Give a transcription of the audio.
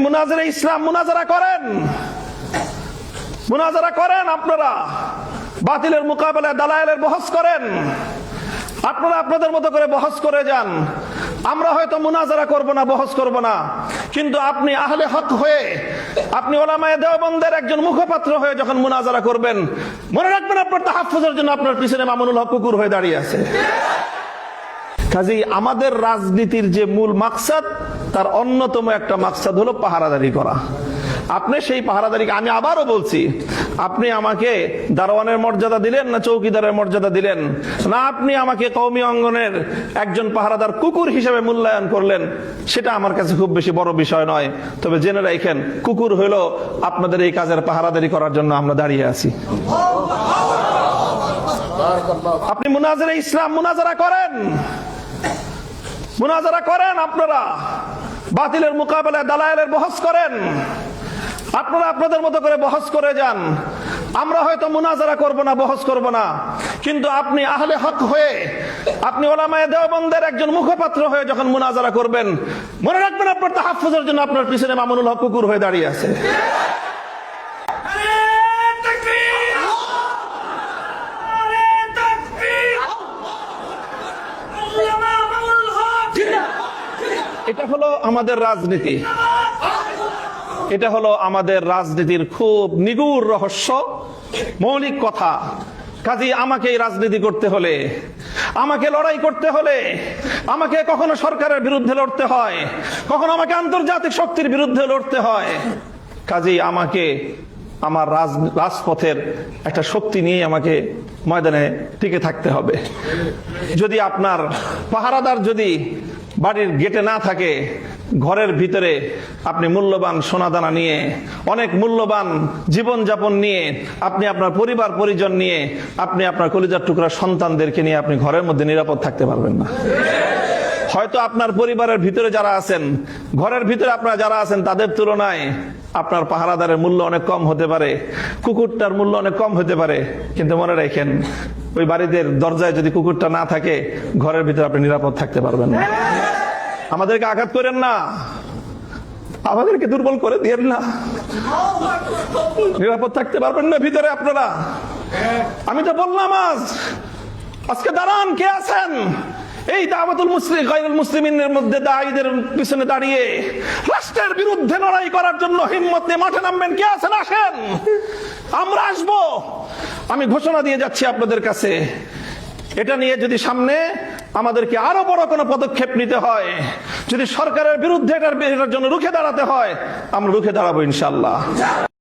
মুনাজারা ইসলাম মুনাজারা করেন আপনারা, বাতিলের মোকাবেলায় দালায়েলের বহস করেন, আপনারা আপনাদের মতো করে বহস করে যান। আমরা হয়তো মুনাজারা করব না, বহস করব না, কিন্তু আপনি আহলে হক হয়ে, আপনি উলামায়ে দেওবন্দের একজন মুখপাত্র হয়ে যখন মুনাজারা করবেন, মনে রাখবেন আপনার তাহাফুজের জন্য আপনার পিছনে মামুনুল হক কুকুর হয়ে দাঁড়িয়ে আছে। কাজেই আমাদের রাজনীতির যে মূল মাকসাদ, তার অন্যতম একটা মাকসাদ হলো পাহারাদারি করা। আপনি সেই পাহারাদারিকে, আমি আবারও বলছি, আপনি আমাকে দারোয়ানের মর্যাদা দিলেন না চৌকিদারের মর্যাদা দিলেন, না আপনি আমাকে কওমি অঙ্গনের একজন পাহারাদার কুকুর হিসেবে মূল্যায়ন করলেন, সেটা আমার কাছে খুব বেশি বড় বিষয় নয়। তবে জেনে রাখেন, কুকুর হইলো আপনাদের এই কাজের পাহারাদারি করার জন্য আমরা দাঁড়িয়ে আছি। আপনি মুনাজারা ইসলাম মুনাজারা করেন আপনারা, বাতিলের মোকাবেলায় দালায়েলের বহস করেন, আপনারা আপনাদের মতো করে বহস করে যান। আমরা হয়তো মুনাজারা করব না, বহস করব না, কিন্তু আপনি আহলে হক হয়ে, আপনি উলামায়ে দেওবন্দের একজন মুখপাত্র হয়ে যখন মুনাজারা করবেন, মনে রাখবেন আপনার তাহাফুজের জন্য আপনার পিছনে মামুনুল হক কুকুর হয়ে দাঁড়িয়ে আছে। এটা হলো আমাদের রাজনীতি, এটা হলো আমাদের রাজনীতির খুব নিগুড় রহস্য, মৌলিক কথা। কাজেই আমাকে রাজনীতি করতে হলে, আমাকে লড়াই করতে হলে, আমাকে কখনো সরকারের বিরুদ্ধে লড়তে হয়, কখনো আমাকে আন্তর্জাতিক শক্তির বিরুদ্ধে লড়তে হয়। কাজেই আমাকে আমার রাজপথের একটা শক্তি নিয়ে আমাকে ময়দানে টিকে থাকতে হবে। যদি আপনার পাহারাদার যদি বাড়ির গেটে না থাকে, ঘরের ভিতরে আপনি মূল্যবান সোনাদানা নিয়ে, অনেক মূল্যবান জীবনযাপন নিয়ে, আপনি আপনার পরিবার পরিজন নিয়ে, আপনি আপনার কলিজার টুকরা সন্তানদেরকে নিয়ে আপনি ঘরের মধ্যে নিরাপদ থাকতে পারবেন না। হয়তো আপনার পরিবারের ভিতরে যারা আছেন, ঘরের ভিতরে আপনারা যারা আছেন, তাদের তুলনায় আপনার পাহারাদারের মূল্য অনেক কম হতে পারে, কুকুরটার মূল্য অনেক কম হতে পারে, কিন্তু মনে রাখেন, ওই বাড়িতে দরজায় যদি কুকুরটা না থাকে, ঘরের ভিতরে আপনি নিরাপদ থাকতে পারবেন না। আমাদেরকে আঘাত করেন না, আমাদেরকে দুর্বল করে দিয়েন না, নিরাপদ থাকতে পারবেন না ভিতরে আপনারা। আমি তো বললাম আজকে দাঁড়ান, কে আছেন এই দাওয়াতুল মুসলিম গায়রুল মুসলিমিনের মধ্যে দায়ীদের পিছনে দাঁড়িয়ে রাষ্ট্রের বিরুদ্ধে লড়াই করার জন্য হিম্মত নিয়ে মাঠে নামবেন? কে আছেন? আসেন, আমরা আসবো। আমি ঘোষণা দিয়ে যাচ্ছি আপনাদের কাছে, এটা নিয়ে যদি সামনে আমাদেরকে আরো বড় কোনো পদক্ষেপ নিতে হয়, যদি সরকারের বিরুদ্ধে এটার জন্য রুখে দাঁড়াতে হয়, আমরা রুখে দাঁড়াবো ইনশাআল্লাহ।